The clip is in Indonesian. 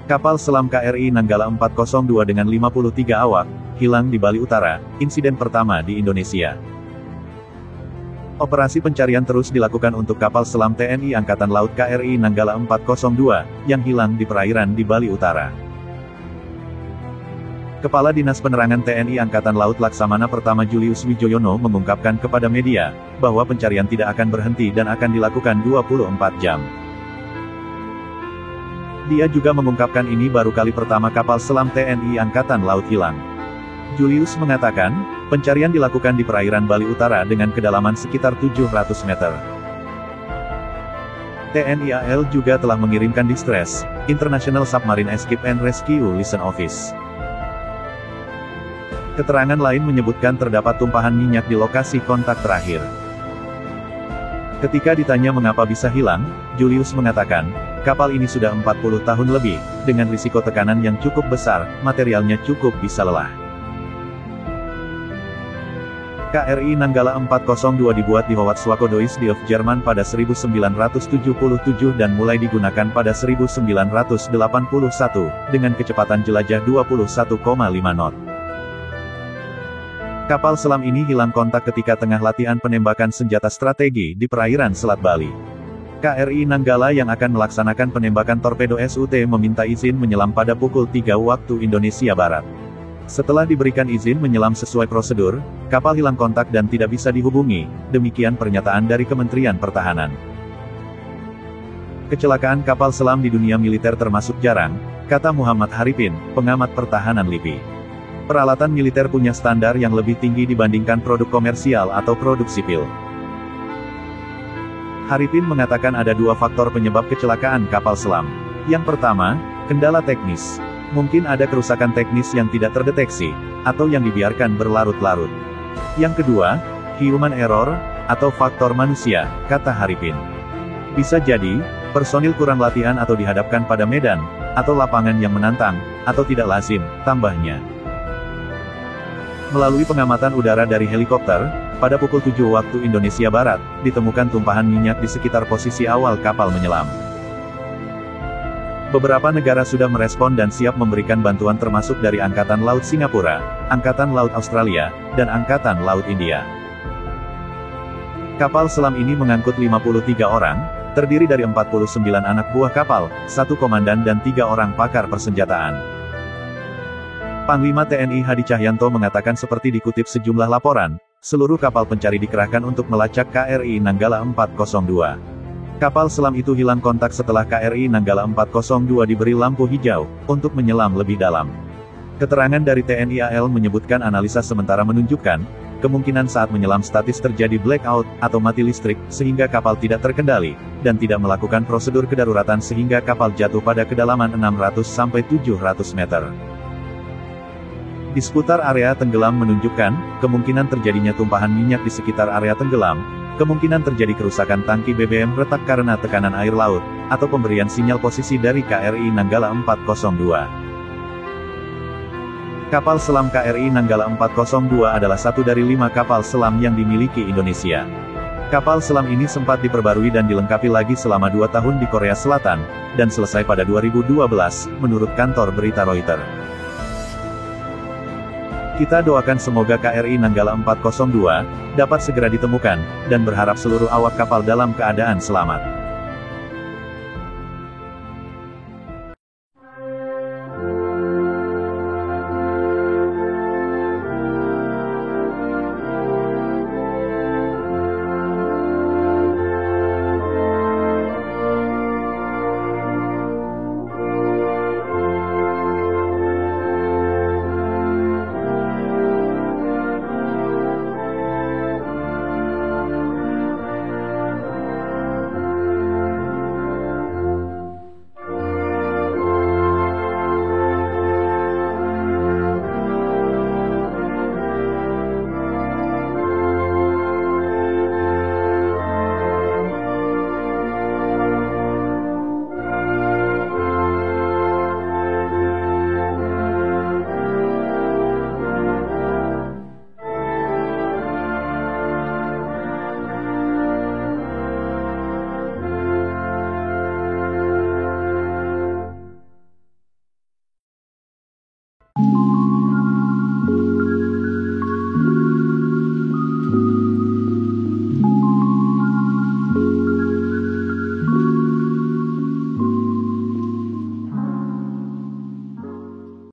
Kapal selam KRI Nanggala 402 dengan 53 awak, hilang di Bali Utara, insiden pertama di Indonesia. Operasi pencarian terus dilakukan untuk kapal selam TNI Angkatan Laut KRI Nanggala 402, yang hilang di perairan di Bali Utara. Kepala Dinas Penerangan TNI Angkatan Laut Laksamana Pertama Julius Wijoyono mengungkapkan kepada media, bahwa pencarian tidak akan berhenti dan akan dilakukan 24 jam. Dia juga mengungkapkan ini baru kali pertama kapal selam TNI Angkatan Laut hilang. Julius mengatakan, pencarian dilakukan di perairan Bali Utara dengan kedalaman sekitar 700 meter. TNI AL juga telah mengirimkan Distress, International Submarine Escape and Rescue Liaison Office. Keterangan lain menyebutkan terdapat tumpahan minyak di lokasi kontak terakhir. Ketika ditanya mengapa bisa hilang, Julius mengatakan, kapal ini sudah 40 tahun lebih, dengan risiko tekanan yang cukup besar, materialnya cukup bisa lelah. KRI Nanggala 402 dibuat di Howardswakodois of Jerman pada 1977 dan mulai digunakan pada 1981, dengan kecepatan jelajah 21,5 knot. Kapal selam ini hilang kontak ketika tengah latihan penembakan senjata strategi di perairan Selat Bali. KRI Nanggala yang akan melaksanakan penembakan torpedo SUT meminta izin menyelam pada pukul 3 waktu Indonesia Barat. Setelah diberikan izin menyelam sesuai prosedur, kapal hilang kontak dan tidak bisa dihubungi, demikian pernyataan dari Kementerian Pertahanan. Kecelakaan kapal selam di dunia militer termasuk jarang, kata Muhammad Haripin, pengamat pertahanan LIPI. Peralatan militer punya standar yang lebih tinggi dibandingkan produk komersial atau produk sipil. Haripin mengatakan ada dua faktor penyebab kecelakaan kapal selam. Yang pertama, kendala teknis. Mungkin ada kerusakan teknis yang tidak terdeteksi, atau yang dibiarkan berlarut-larut. Yang kedua, human error, atau faktor manusia, kata Haripin. Bisa jadi, personil kurang latihan atau dihadapkan pada medan, atau lapangan yang menantang, atau tidak lazim, tambahnya. Melalui pengamatan udara dari helikopter, pada pukul 7 waktu Indonesia Barat, ditemukan tumpahan minyak di sekitar posisi awal kapal menyelam. Beberapa negara sudah merespon dan siap memberikan bantuan termasuk dari Angkatan Laut Singapura, Angkatan Laut Australia, dan Angkatan Laut India. Kapal selam ini mengangkut 53 orang, terdiri dari 49 anak buah kapal, 1 komandan dan 3 orang pakar persenjataan. Panglima TNI Hadi Cahyanto mengatakan seperti dikutip sejumlah laporan, seluruh kapal pencari dikerahkan untuk melacak KRI Nanggala 402. Kapal selam itu hilang kontak setelah KRI Nanggala 402 diberi lampu hijau, untuk menyelam lebih dalam. Keterangan dari TNI AL menyebutkan analisa sementara menunjukkan, kemungkinan saat menyelam statis terjadi blackout, atau mati listrik, sehingga kapal tidak terkendali, dan tidak melakukan prosedur kedaruratan sehingga kapal jatuh pada kedalaman 600-700 meter. Di seputar area tenggelam menunjukkan, kemungkinan terjadinya tumpahan minyak di sekitar area tenggelam, kemungkinan terjadi kerusakan tangki BBM retak karena tekanan air laut, atau pemberian sinyal posisi dari KRI Nanggala 402. Kapal selam KRI Nanggala 402 adalah satu dari 5 kapal selam yang dimiliki Indonesia. Kapal selam ini sempat diperbarui dan dilengkapi lagi selama 2 tahun di Korea Selatan, dan selesai pada 2012, menurut kantor berita Reuters. Kita doakan semoga KRI Nanggala 402 dapat segera ditemukan, dan berharap seluruh awak kapal dalam keadaan selamat.